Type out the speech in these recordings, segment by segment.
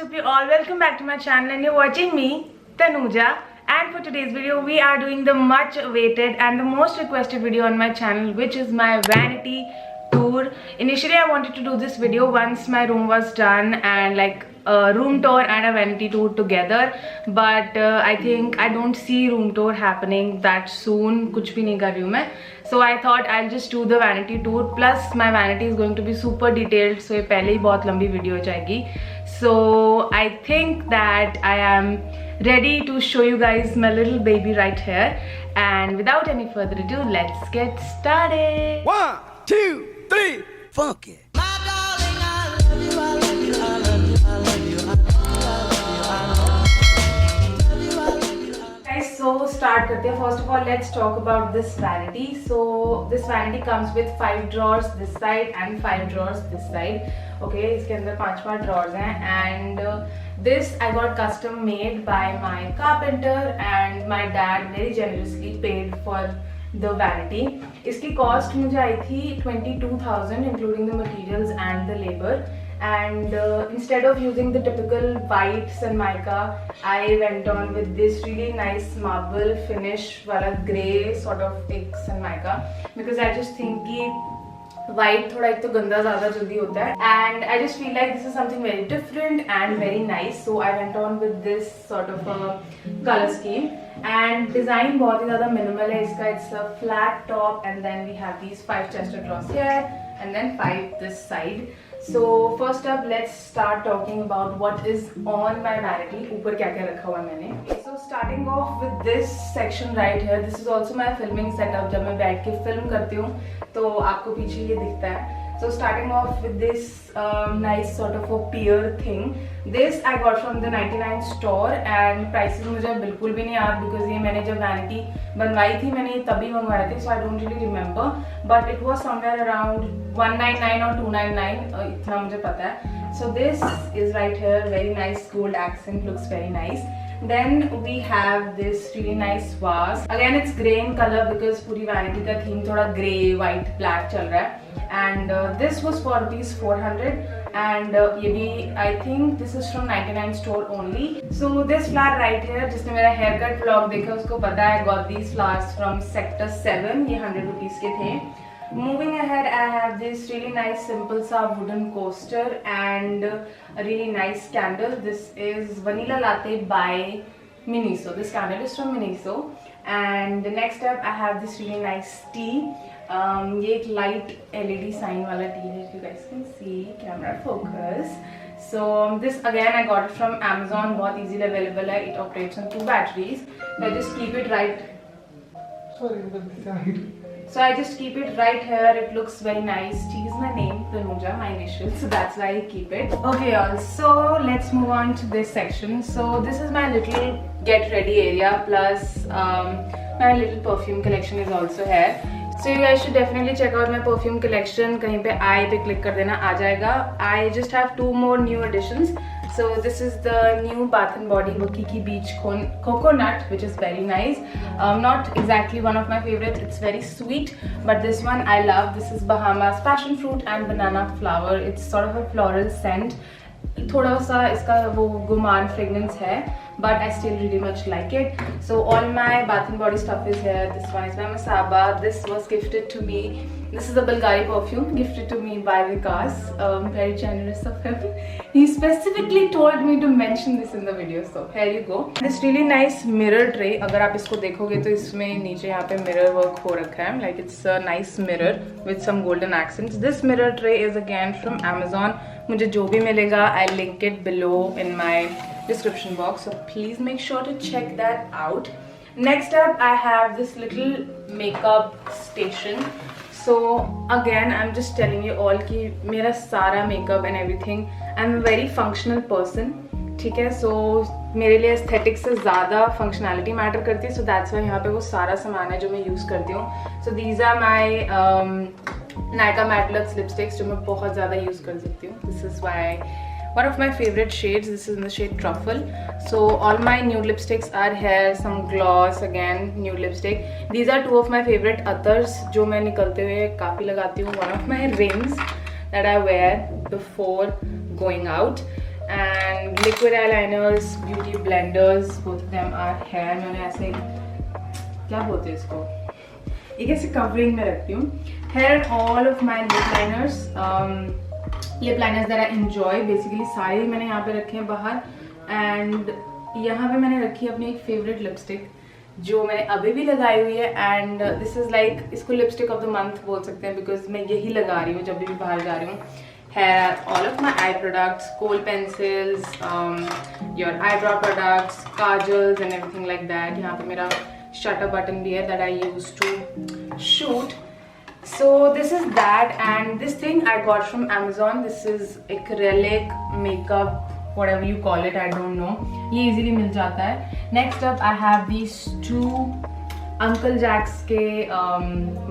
up you all? Welcome back to my channel and you're watching me, Tanuja. And for today's video, we are doing the much awaited and the most requested video on my channel, which is my vanity tour. Initially, I wanted to do this video once my room was done and like a room tour and a vanity tour together. But I think I don't see room tour happening that soon. कुछ भी नहीं कर रही हूँ मैं. So I thought I'll just do the vanity tour. Plus my vanity is going to be super detailed. So ये पहले ही बहुत लंबी video हो जाएगी. So I think that I am ready to show you guys my little baby right here. And without any further ado, let's get started. 1, 2, 3, funk it. So start करते हैं. First of all, let's talk about this vanity. So this vanity comes with 5 drawers this side and 5 drawers this side. Okay, इसके अंदर 5 drawers हैं and this I got custom made by my carpenter and my dad very generously paid for the vanity. इसकी cost मुझे आई थी 22,000 including the materials and the labor. And instead of using the typical white Sanmaika, I went on with this really nice marble finish wala grey sort of एक Sanmaika because I just think कि white थोड़ा एक तो गंदा ज़्यादा जल्दी होता है and I just feel like this is something very different and very nice, so I went on with this sort of a color scheme. And design बहुत ही ज़्यादा minimal है इसका. It's a flat top and then we have these 5 chest of drawers here and then 5 this side. So first up, let's start talking about what is on my vanity. ऊपर क्या क्या रखा हुआ है मैंने. So starting off with this section right here. This is also my filming setup. जब मैं बैठ के film करती हूँ तो आपको पीछे ये दिखता है. So starting off with this nice sort of a pier thing. This I got from the 99 store and prices मुझे बिल्कुल भी नहीं याद because ये मैंने जब vanity बनवाई थी मैंने ये तभी मंगवाए थे, so I don't really remember, but it was somewhere around 199 or 299 इतना मुझे पता है. So this is right here, very nice gold accent, looks very nice. Then we have this really nice vase. Again it's grey in color because पूरी vanity का theme थोड़ा grey, white, black चल रहा है. And this was for rupees 400 and ये भी I think this is from 99 store only. So this flower right here, जिसने मेरा haircut vlog देखा उसको पता है, got these flowers from sector 7. ये 100 rupees के थे. Moving ahead, I have this really nice simple sa wooden coaster and a really nice candle. This is Vanilla Latte by Miniso. This candle is from Miniso. And next up, I have this really nice tea. ये एक light LED sign वाला tea है. You guys can see, camera focus. So this again I got it from Amazon. बहुत easily available है. It operates on 2 batteries. So I just keep it right. So I just keep it right here. It looks very nice. T is my name, Tanuja, my initials, so that's why I keep it. Okay, y'all. So let's move on to this section. So this is my little get ready area. Plus my little perfume collection is also here. So you guys should definitely check out my perfume collection. कहीं पे I पे click कर देना आ जाएगा. I just have 2 more new additions. So this is the new Bath and Body Wakiki Beach Coconut, which is very nice. Not exactly one of my favorites. It's very sweet, but this one I love. This is Bahamas Passion Fruit and Banana Flower. It's sort of a floral scent. थोड़ा सा इसका वो गुमान fragrance है, but I still really much like it. So all my Bath and Body stuff is here. This one is by Masaba. This was gifted to me. This is a Bulgari perfume gifted to me by Vikas. Very generous of him. He specifically told me to mention this in the video. So here you go. This really nice mirror tray. अगर आप इसको देखोगे तो इसमें नीचे यहाँ पे mirror work हो रखा है. Like it's a nice mirror with some golden accents. This mirror tray is again from Amazon. मुझे जो भी मिलेगा I'll link it below in my description box. So please make sure to check that out. Next up I have this little makeup station. So again I'm just telling you all कि मेरा सारा makeup and everything, I'm a very functional person. ठीक है, so मेरे लिए aesthetic से ज़्यादा functionality matter करती है. So that's why यहाँ पे वो सारा सामान है जो मैं use करती हूँ. So these are my Nykaa Matte Luxe lipsticks जो मैं बहुत ज़्यादा use कर सकती हूँ. This is why one of my favorite shades. This is in the shade Truffle. So all my nude lipsticks are here. Some gloss, again nude lipstick. These are 2 of my favorite others जो मैं निकलते हुए काफ़ी लगाती हूँ. One of my rings that I wear before going out. and liquid eyeliners, beauty blenders, both of them are here. मैंने ऐसे क्या बोलते हैं इसको, एक ऐसे कवरिंग में रखती हूँ. Here all of my lip liners, lip liners that I enjoy. Basically सारे मैंने यहाँ पे रखे हैं बाहर. And यहाँ पे मैंने रखी है अपनी एक फेवरेट लिपस्टिक जो मैंने अभी भी लगाई हुई है. एंड दिस इज़ लाइक, इसको लिपस्टिक ऑफ द मंथ बोल सकते हैं बिकॉज मैं यही लगा रही हूँ जब भी बाहर जा रही हूँ. Hair, all of my eye products, kohl pencils, your eyebrow products, kajals and everything like that. यहाँ पे मेरा shutter button भी है that I use to shoot. So this is that, and this thing I got from Amazon. This is acrylic makeup, whatever you call it, I don't know. ये easily मिल जाता है. Next up I have these two Uncle Jack's के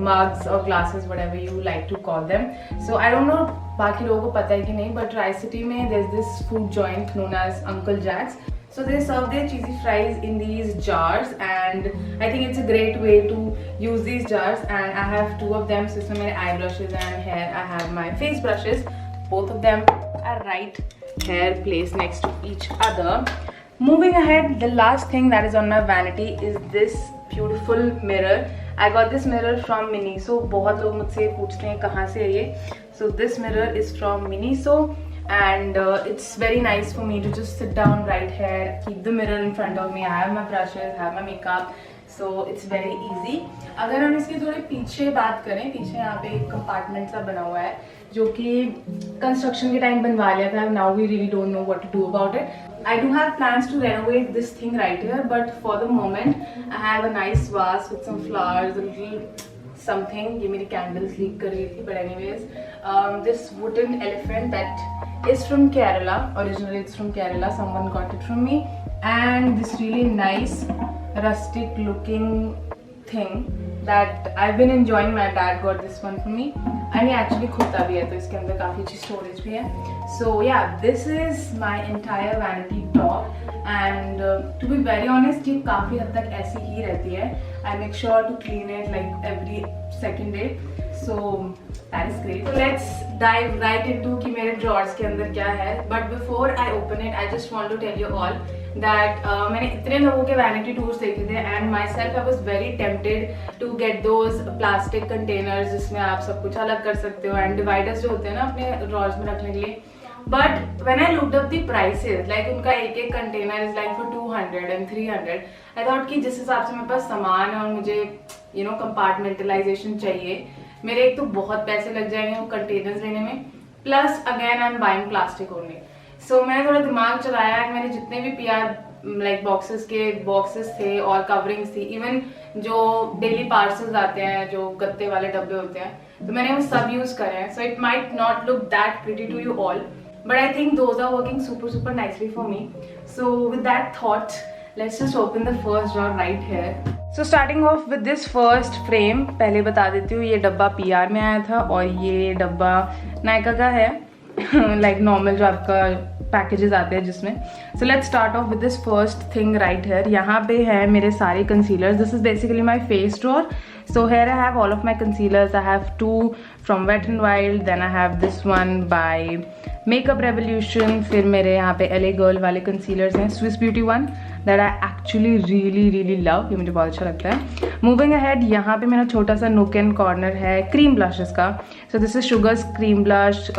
mugs or glasses, whatever you like to call them. So I don't know बाकी लोगों को पता है कि नहीं, but Tri-City में there's this food joint known as Uncle Jack's. So they serve their cheesy fries in these jars, and I think it's a great way to use these jars. And I have two of them. So इसमें मेरे eye brushes and here I have my face brushes. Both of them are right here, placed next to each other. Moving ahead, the last thing that is on my vanity is this beautiful mirror. I got this mirror from Miniso. बहुत लोग मुझसे पूछते हैं कहाँ से है ये. So this mirror is from Miniso, and it's very nice for me to just sit down right here, keep the mirror in front of me. I have my brushes, have my makeup, so it's very easy. अगर हम इसके थोड़े पीछे बात करें, पीछे यहाँ पे एक कंपार्टमेंट सा बना हुआ है जो कि कंस्ट्रक्शन के टाइम बनवा लिया था. Now we really don't know what to do about it. I do have plans to renovate this thing right here, but for the moment I have a nice vase with some flowers, a little something. ये मेरी candles leak कर रही थी, but anyways, this wooden elephant that is from Kerala. Originally it's from Kerala. Someone got it from me, and this really nice rustic looking thing that I've been enjoying. My dad got this one for me, and ये actually खुलता भी है, तो इसके अंदर काफ़ी अच्छी storage भी है. So yeah, this is my entire vanity top, and to be very honest, ये काफ़ी हद तक ऐसी ही रहती है. I make sure to clean it like every second day. So that is great. So let's dive right into कि मेरे drawers के अंदर क्या है. But before I open it, I just want to tell you all that मैंने इतने लोगों के vanity tours देखे थे, and myself I was very tempted to get those plastic containers जिसमें आप सब कुछ अलग कर सकते हो, and dividers जो होते हैं ना अपने drawers में रखने के लिए. But when I looked up the prices, like उनका एक container is like for 200 and 300. I thought कि जिस हिसाब से मेरे पास सामान है और मुझे compartmentalization चाहिए, मेरे एक तो बहुत पैसे लग जाएंगे वो containers लेने में, plus again I'm buying plastic only. So मैंने थोड़ा दिमाग चलाया, and मैंने जितने भी PR like boxes थे और coverings थी, even जो daily parcels आते हैं जो गत्ते वाले डब्बे होते हैं, तो मैंने वो सब यूज करे हैं. So it might not look that pretty to you all, but I think those are working super nicely for me. So with that thought, let's just open the first drawer right here. So starting off with this first frame, पहले बता देती हूँ ये डब्बा PR में आया था और ये डब्बा नायका का है. like normal जो आपका packages आते हैं जिसमें. So let's start off with this first thing right here. यहाँ पे है मेरे सारे concealers. This is basically my face drawer. So here I have all of my concealers. I have two from Wet n Wild, then I have this one by Makeup Revolution. फिर मेरे यहाँ पे LA Girl वाले concealers हैं, Swiss Beauty one that I actually really love. ये मुझे बहुत अच्छा लगता है. Moving ahead, यहाँ पे मेरा छोटा सा nook and corner है cream blushes का. So this is Sugar's cream blush,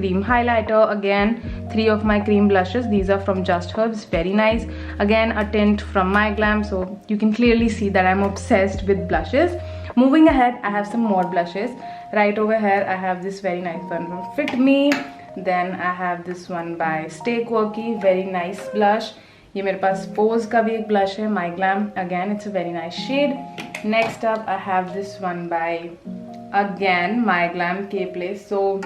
cream highlighter. Again, 3 of my cream blushes. These are from Just Herbs. Very nice. Again, a tint from My Glam. So you can clearly see that I'm obsessed with blushes. Moving ahead, I have some more blushes. Right over here, I have this very nice one from Fit Me. Then I have this one by Stay Quirky. Very nice blush. ये मेरे पास Pose का भी एक blush है, My Glam. Again, it's a very nice shade. Next up, I have this one by again My Glam K Place. So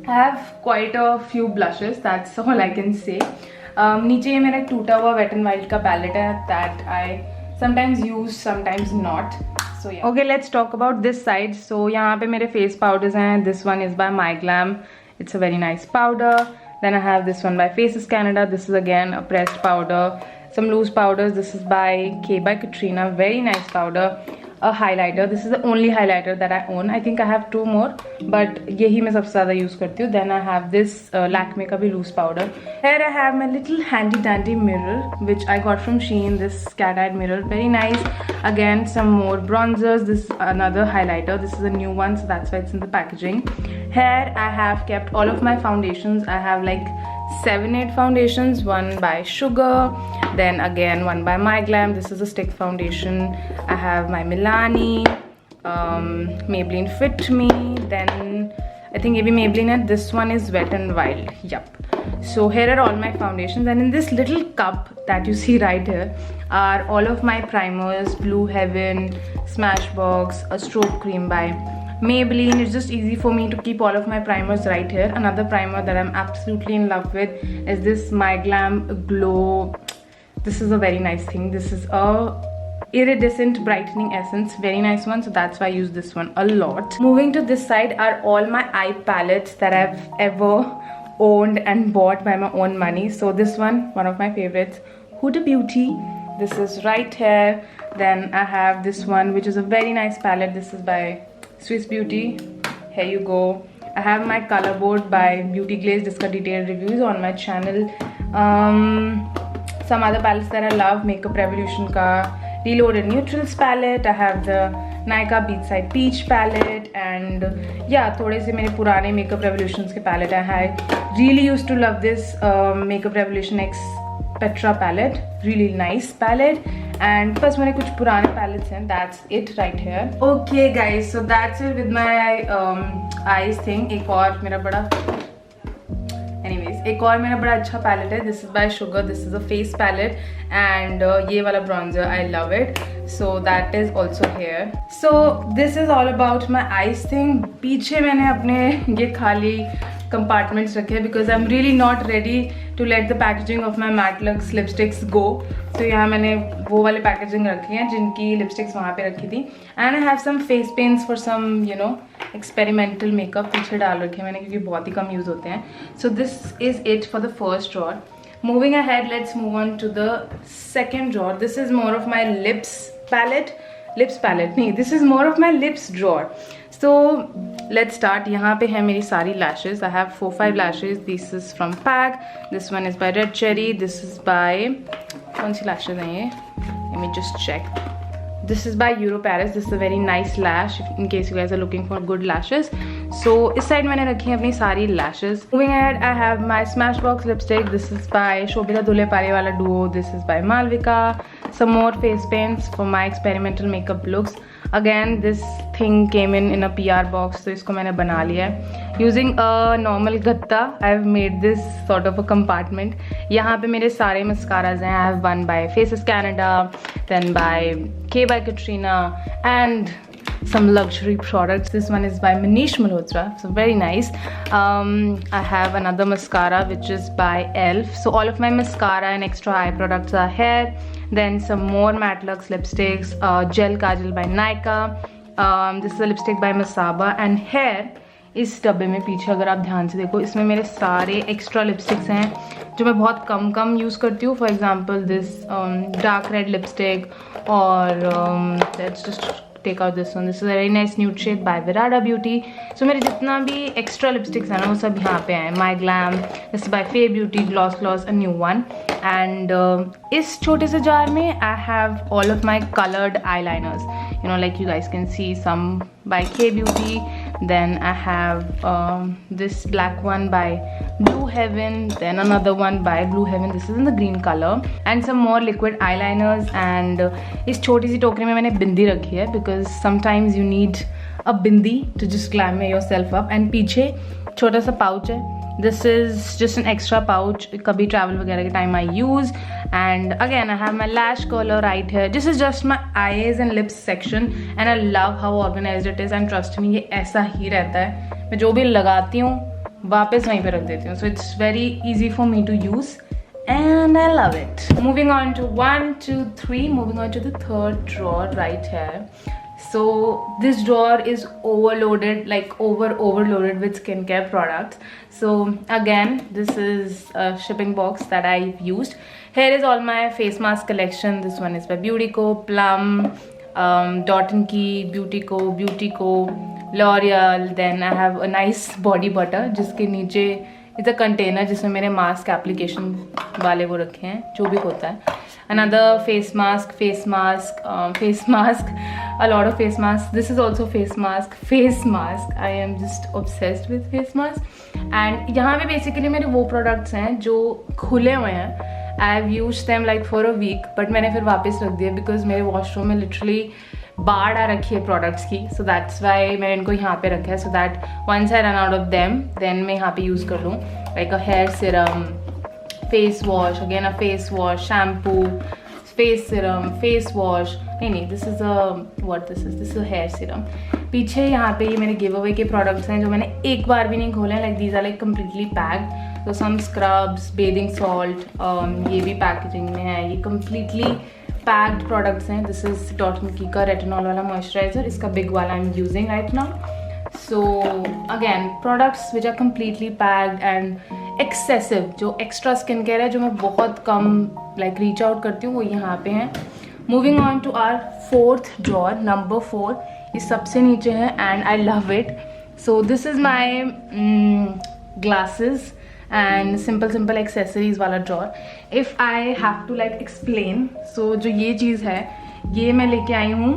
I have quite a few blushes. That's all I can say. नीचे ये मेरा एक टूटा हुआ Wet n Wild का palette है that I sometimes use, sometimes not. So yeah. Okay, let's talk about this side. So यहाँ पे मेरे face powders हैं. This one is by My Glam. It's a very nice powder. Then I have this one by Faces Canada. This is again a pressed powder. Some loose powders. This is by K by Katrina. Very nice powder. a highlighter. This is the only highlighter that I own. I think I have 2 more, but यही मैं सबसे ज़्यादा use करती हूँ. Then I have this Lakme का भी loose powder. Here I have my little handy dandy mirror which I got from Shein. This cat-eyed mirror, very nice. Again, some more bronzers. This is another highlighter. This is a new one, so that's why it's in the packaging. Here I have kept all of my foundations. I have like 7-8 foundations. One by Sugar, then again one by My Glam. This is a stick foundation. I have my Milani, Maybelline Fit Me, then I think maybe Maybelline, and this one is Wet n Wild. Yup. So here are all my foundations, and in this little cup that you see right here are all of my primers: Blue Heaven, Smashbox, a strobe cream by Maybelline. It's just easy for me to keep all of my primers right here. Another primer that I'm absolutely in love with is this My Glam Glow. This is a very nice thing. This is a iridescent brightening essence, very nice one, so that's why I use this one a lot. Moving to this side are all my eye palettes that I've ever owned and bought by my own money. So this one of my favorites, Huda Beauty. This is right here. Then I have this one which is a very nice palette. This is by Swiss Beauty. Here you go. I have my color board by Beauty Glaze. Jiska detailed reviews on my channel. Some other palettes that I love: Makeup Revolution ka Reloaded Neutrals palette. I have the Nykaa Beachside Peach palette, and yeah, थोड़े से मेरे पुराने Makeup Revolutions के palette है. I really used to love this Makeup Revolution X Petra palette. Really nice palette. And बस मेरे कुछ पुराने palettes हैं. That's it right here. Okay guys, so that's it with my eyes thing. एक और मेरा बड़ा एक और मेरा बड़ा अच्छा पैलेट है. This is by sugar. This is a face palette, and ये वाला bronzer I love it, so that is also here. So this is all about my eyes thing. पीछे मैंने अपने ये खाली कंपार्टमेंट्स रखे हैं because I am really not ready to let the packaging of my matte luxe lipsticks go. तो यहाँ मैंने वो वाले पैकेजिंग रखी हैं जिनकी लिपस्टिक्स वहाँ पे रखी थी. And I have some face paints for some experimental makeup पीछे डाल रखे हैं मैंने क्योंकि बहुत ही कम यूज़ होते हैं. So this is it for the first drawer. Moving ahead, let's move on to the second drawer. This is more of my lips palette. नहीं, this is more of my lips drawer. So let's start. यहाँ पे है मेरी सारी lashes. I have 4-5 lashes. This is from PAC. This one is by Red Cherry. This is by कौन सी lashes हैं ये? Let me just check. This is by Euro Paris. This is a very nice lash in case you guys are looking for good lashes. So इस side मैंने रखी है अपनी सारी lashes. Moving ahead, I have my Smashbox lipstick. This is by Shobita Dule Parewala Duo. This is by Malvika. Some more face paints for my experimental makeup looks. Again, this thing came in a PR box, so इसको मैंने बना लिया है. Using a normal गत्ता, I've made this sort of a compartment. यहाँ पे मेरे सारे mascaras हैं. I have one by Faces Canada, then by K by Katrina, and some luxury products. This one is by Manish Malhotra, so very nice. I have another mascara which is by ELF. So all of my mascara and extra eye products are here. Then some more Matte Lux lipsticks, Gel Kajal by Nykaa. This is a lipstick by Masaba. And here इस डब्बे में पीछे अगर आप ध्यान से देखो इसमें मेरे सारे एक्स्ट्रा लिपस्टिक्स हैं जो मैं बहुत कम यूज़ करती हूँ. For example this dark red lipstick, और let's just take out this one. This is a very nice nude shade by Virada Beauty. So मेरे जितना भी extra lipsticks है ना वो सब यहाँ पे हैं. My Glam, this is by Faye Beauty, Gloss, a new one. And इस छोटे से jar में I have all of my colored eyeliners. Like you guys can see, some by K Beauty. Then I have this black one by Blue Heaven. Then another one by Blue Heaven. This is in the green color. And some more liquid eyeliners. And इस छोटी सी टोकरी में मैंने बिंदी रखी है because sometimes you need a bindi to just glamour yourself up. And पीछे छोटा सा pouch है. This is just an extra pouch. कभी travel वगैरह के time I use. And again I have my lash curler right here. This is just my eyes and lips section. And I love how organized it is. And trust me, ये ऐसा ही रहता है. मैं जो भी लगाती हूँ वापस वहीं पे रख देती हूँ. So it's very easy for me to use. And I love it. Moving on to 1, 2, 3. Moving on to the third drawer right here. So this drawer is overloaded, like overloaded with skincare products. So again, this is a shipping box that I've used. Here is all my face mask collection. This one is by Beautyco, Plum, Dot & Key, Beautyco, L'Oreal. Then I have a nice body butter जिसके नीचे इधर container जिसमें मेरे mask application वाले वो रखे हैं, जो भी होता है. Another face mask, a lot of face masks. This is also face mask. I am just obsessed with face mask. And यहाँ पे basically मेरे वो products हैं जो खुले हुए हैं. I have used them like for a week, but मैंने फिर वापस रख दिया because मेरे washroom में literally बाढ़ आ रखी है products की. So that's why मैंने इनको यहाँ पे रखा है, so that once I run out of them, then मैं यहाँ पे use कर लूँ. Like a hair serum, face wash, again a face wash, shampoo, face serum, face wash. नहीं, this is a hair serum. पीछे यहाँ पे ये मेरे गिव अवे के प्रोडक्ट्स हैं जो मैंने एक बार भी नहीं खोले हैं. Like these are like completely packed. तो सम स्क्रब्स, बेदिंग सॉल्ट, ये भी पैकेजिंग में है. ये कम्प्लीटली पैक्ड प्रोडक्ट्स हैं. दिस इज डॉट एंड की का रेटिनॉल वाला मॉइस्चराइजर. इसका बिग वाला I am using right now. So again, products which are completely packed and excessive. जो extra skin care है जो मैं बहुत कम like reach out करती हूँ वो यहाँ पे हैं. Moving on to our fourth drawer, number 4. ये सबसे नीचे है and I love it. So this is my glasses and simple accessories वाला drawer. If I have to like explain, so जो ये चीज़ है ये मैं लेके आई हूँ.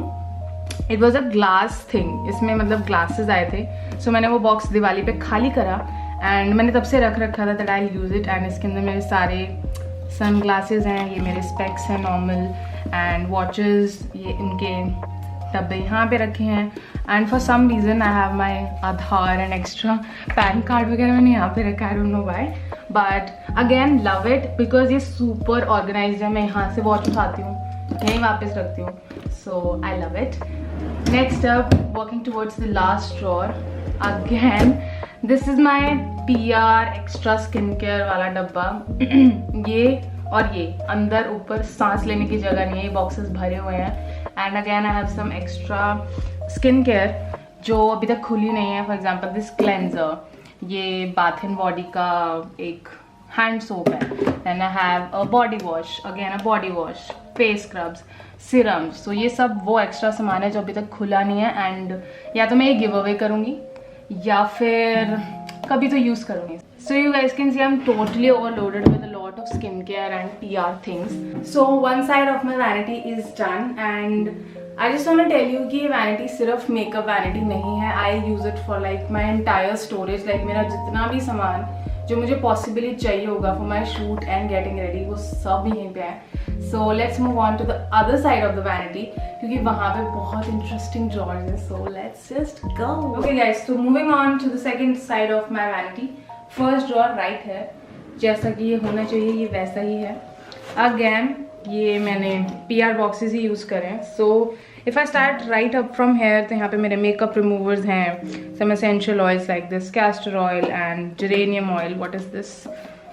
It was a glass thing. इसमें मतलब ग्लासेस आए थे. सो मैंने वो बॉक्स दिवाली पे खाली करा एंड मैंने तब से रख रखा था that I use it. And इसके अंदर मेरे सारे सन ग्लासेस हैं, ये मेरे स्पेक्स हैं नॉर्मल, एंड वॉचेस, ये इनके डब्बे यहाँ पे रखे हैं. And for some reason I have my Aadhaar and extra PAN card वगैरह मैंने यहाँ पे रखा है. I don't know why, but again love it because ये सुपर ऑर्गेनाइज्ड है. मैं यहाँ से वॉच उठाती हूँ, यहीं वापस रखती हूँ. So I love it. Next up, walking towards the last drawer. Again, this is my PR extra skincare वाला डब्बा. ये और ये अंदर ऊपर सांस लेने की जगह नहीं है, ये बॉक्सेस भरे हुए हैं. And again I have some extra skin care जो अभी तक खुली नहीं है. फॉर एग्जाम्पल दिस क्लेंजर, ये बाथ एंड बॉडी का एक हैंड सोप है. Then I have a body wash, again a body wash, face scrubs, serums. तो ये सब वो एक्स्ट्रा सामान है जो अभी तक खुला नहीं है. एंड या तो मैं ये गिव अवे करूँगी या फिर कभी तो यूज़ करूँगी. So you guys can see I am totally overloaded with a lot of skin care and PR things. So one side of my vanity is done and I just want to tell you कि ये vanity सिर्फ makeup vanity नहीं है. I use it for like my entire storage. Like मेरा जितना भी सामान जो मुझे पॉसिबली चाहिए होगा for my shoot and getting ready वो सब यहीं पे है. So let's move on to the other side of the vanity क्योंकि वहाँ पे बहुत इंटरेस्टिंग ड्रॉर्स हैं. So let's just go. Okay guys, so moving on to the second side of my vanity. First drawer right है, जैसा कि ये होना चाहिए ये वैसा ही है. अगेन ये मैंने PR बॉक्सेस ही यूज़ करें. So if I start right up from here तो यहाँ पे मेरे मेकअप रिमूवर्स हैं, some essential oils like this castor oil and geranium oil. What is this?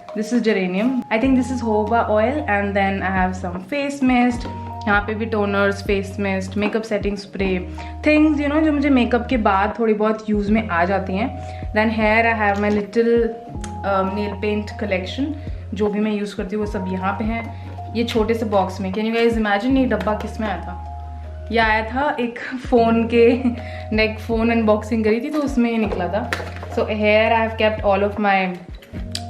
This is geranium. I think this is jojoba oil. And then I have some face mist. यहाँ पे भी toners, face mist, makeup setting spray, things you know जो मुझे makeup के बाद थोड़ी बहुत use में आ जाती हैं. Then here I have my little nail paint collection. जो भी मैं यूज़ करती हूँ वो सब यहाँ पे हैं ये छोटे से बॉक्स में. कैन यू गाइस इमेजिन ये डब्बा किस में आया था? यह आया था एक फ़ोन के नेक फ़ोन अनबॉक्सिंग करी थी तो उसमें ये निकला था. सो here I have kept all of my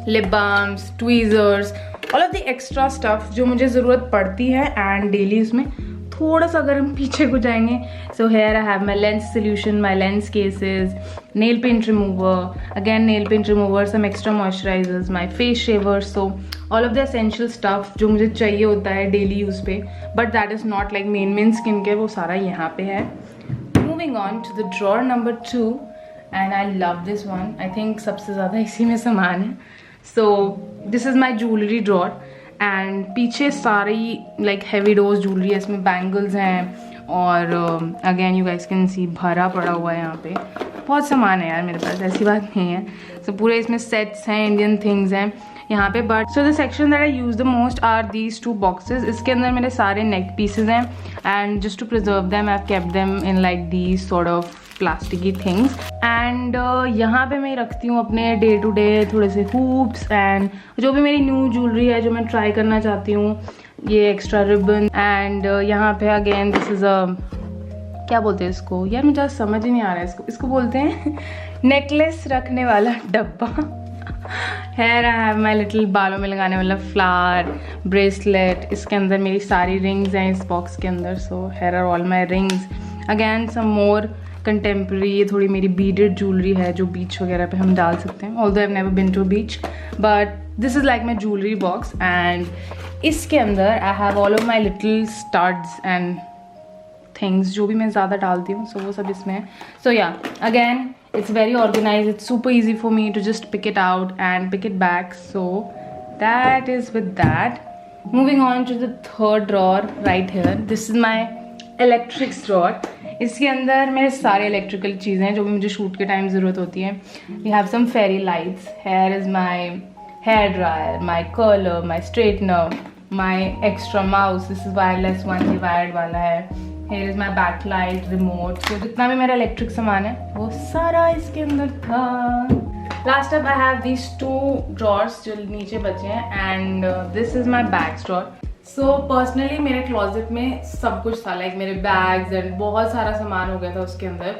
lip balms, ट्वीज़र्स, all of the extra stuff जो मुझे ज़रूरत पड़ती है एंड डेली उसमें थोड़ा सा अगर हम पीछे को जाएंगे. So here I have my lens solution, my lens cases, nail paint remover, again nail paint remover, some extra moisturisers, my face shaver. So all of the essential stuff जो मुझे चाहिए होता है डेली यूज़ पे but that is not like main skin care, वो सारा यहाँ पे है. Moving on to the drawer number 2 and I love this one. I think सबसे ज़्यादा इसी में सामान है. So this is my jewellery drawer and पीछे सारी लाइक हैवी डोज ज्वेलरी है. इसमें बैंगल्स हैं और अगेन यू गाइस कैन सी भरा पड़ा हुआ है. यहाँ पे बहुत सामान है यार मेरे पास, ऐसी बात नहीं है. सो पूरे इसमें सेट्स हैं, इंडियन थिंग्स हैं यहाँ पे. But so the section that I use the most are these 2 boxes. इसके अंदर मेरे सारे नेक पीसेज हैं and just to preserve them I have kept them in like these sort of plasticky things. And यहाँ पे मैं रखती हूँ अपने डे टू डे थोड़े से हूप्स एंड जो भी मेरी न्यू ज्वेलरी है जो मैं ट्राई करना चाहती हूँ. ये एक्स्ट्रा रिबन एंड यहाँ पे अगेन दिस इज़ अ क्या बोलते हैं इसको यार, मुझे समझ ही नहीं आ रहा है इसको बोलते हैं नेकलेस रखने वाला डब्बा। Hair I have my little बालों में लगाने वाला फ्लावर ब्रेसलेट। इसके अंदर मेरी सारी रिंग्स हैं इस बॉक्स के अंदर। So here are all my rings. Again some more contemporary, ये थोड़ी मेरी बीडेड ज्वेलरी है जो बीच वगैरह पे हम डाल सकते हैं। Although I have never been to beach, but this is like my jewellery box. And इसके अंदर I have all of my little studs and things, जो भी मैं ज़्यादा डालती हूँ, सो वो सब इसमें है। सो या again it's very organized, it's super easy for me to just pick it out and pick it back. So that is with that. Moving on to the third drawer right here. This is my electrics drawer. इसके अंदर मेरे सारे electrical चीज़ें हैं जो भी मुझे shoot के टाइम ज़रूरत होती है। We have some fairy lights. Here is my hair dryer, my curler, my straightener, my extra mouse. This is wireless one, ये wired वाला है। Here is my backlight, remote. So जितना भी मेरा इलेक्ट्रिक सामान है वो सारा इसके अंदर था। Last up I have these two drawers जो नीचे बचे हैं and this is my bags drawer. So personally मेरे क्लोजेट में सब कुछ था, like मेरे बैग्स एंड बहुत सारा सामान हो गया था उसके अंदर।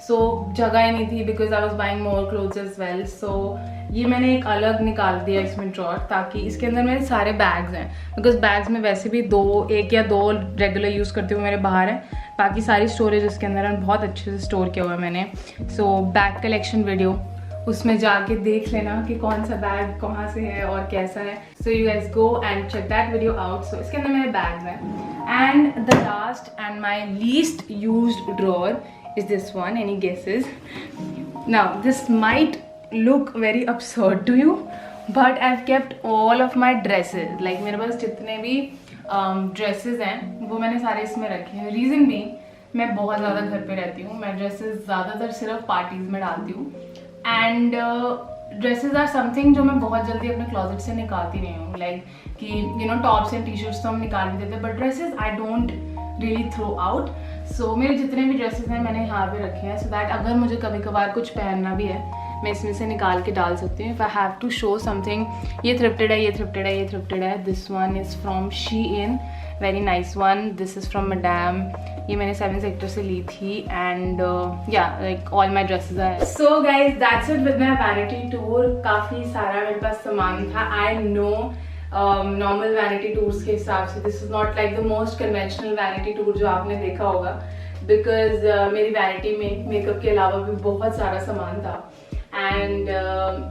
So जगह ही नहीं थी because I was buying more clothes as well. So ये मैंने एक अलग निकाल दिया इसमें ड्रॉर, ताकि इसके अंदर मेरे सारे बैग्स हैं। बिकॉज बैग्स में वैसे भी एक या दो रेगुलर यूज़ करते हुए मेरे बाहर हैं, बाकी सारी स्टोरेज इसके अंदर है, बहुत अच्छे से स्टोर किया हुआ है मैंने। सो बैग कलेक्शन वीडियो, उसमें जाके देख लेना कि कौन सा बैग कहाँ से है और कैसा है। So you guys go and check that video out. So इसके अंदर मेरे बैग्स हैं। And the last and my least used drawer is this one. Any guesses? Now this might look very absurd to you, but I've kept all of my dresses. Like मेरे पास जितने भी dresses हैं वो मैंने सारे इसमें रखे हैं। रीज़न भी मैं बहुत ज़्यादा घर पे रहती हूँ, मैं ड्रेसेस ज़्यादातर सिर्फ पार्टीज़ में डालती हूँ। एंड ड्रेसेस आर समथिंग जो मैं बहुत जल्दी अपने क्लोजेट से निकालती नहीं हूँ। लाइक कि you know tops and T shirts तो हम निकाल भी देते हैं, but dresses I don't really throw out. So मेरे जितने भी ड्रेसेस हैं मैंने यहाँ पे रखे हैं, सो दैट अगर मुझे कभी कभार कुछ पहनना भी है मैं इसमें से निकाल के डाल सकती हूँ। If I have to show something, ये थ्रिफ्टेड है, ये थ्रिफ्टेड है, ये थ्रिफ्टेड है। This one is from Shein, very nice one. This is from madam, ये मैंने 7 सेक्टर से ली थी। एंड या like all my dresses are. So guys that's it with my vanity tour. काफ़ी सारा मेरे पास सामान था। I know normal vanity tours के हिसाब से this is not like the most conventional vanity tour जो आपने देखा होगा, बिकॉज मेरी वैनिटी में मेकअप के अलावा भी बहुत सारा सामान था। And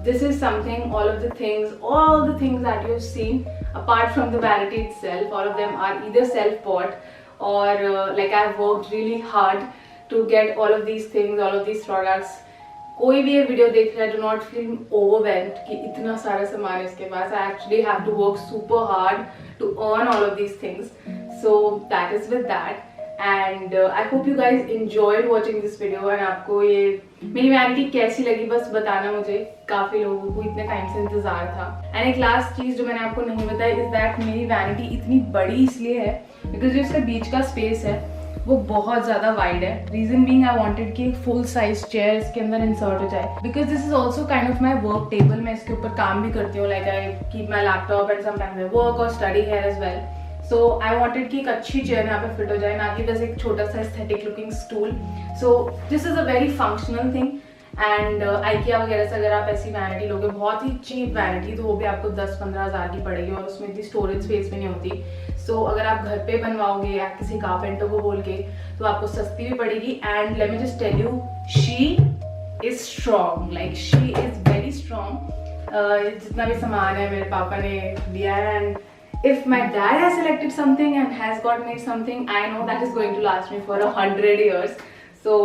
this is something, all the things that you have seen apart from the vanity itself, all of them are either self-bought or like I've worked really hard to get all of these things, all of these products. कोई भी ये video देख रहा है, do not feel overwhelmed कि इतना सारा सामान है इसके पास। I actually have to work super hard to earn all of these things. So that is with that. And I hope you guys enjoyed watching this video. And आपको ये मेरी वैनिटी कैसी लगी बस बताना मुझे, काफ़ी लोगों को इतने टाइम से इंतजार था। एंड एक लास्ट चीज़ जो मैंने आपको नहीं बताई इज दैट मेरी वैनिटी इतनी बड़ी इसलिए है बिकॉज जो इसका बीच का स्पेस है वो बहुत ज़्यादा वाइड है। रीजन बीइंग आई वांटेड कि एक फुल साइज चेयर इसके अंदर इंसर्ट हो जाए, because this is also kind of my work table. मैं इसके ऊपर काम भी करती हूँ, like I keep my laptop and sometimes I work और study here as well. So I wanted कि एक अच्छी चेयर यहाँ पे फिट हो जाए, ना कि बस एक छोटा सा aesthetic looking stool. So this is a very functional thing. And IKEA वगैरह से अगर आप ऐसी वैनिटी लोगे, बहुत ही चीप वैनिटी, तो वो भी आपको 10-15 हज़ार की पड़ेगी और उसमें इतनी स्टोरेज स्पेस भी नहीं होती। सो अगर आप घर पे बनवाओगे या किसी कारपेंटर को बोल के तो आपको सस्ती भी पड़ेगी। And let me just tell you, she is strong, like she is very strong. जितना भी सामान है मेरे पापा ने दिया है, and if my dad has selected something and has got me something, I know that is going to last me for 100 years. So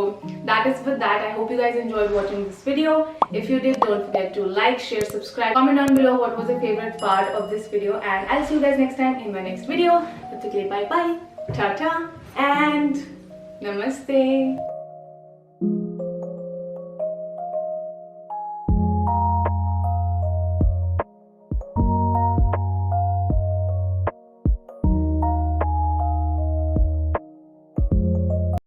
that is with that. I hope you guys enjoyed watching this video. If you did, don't forget to like, share, subscribe, comment down below what was your favorite part of this video, and I'll see you guys next time in my next video. Bye bye, ta ta, and namaste.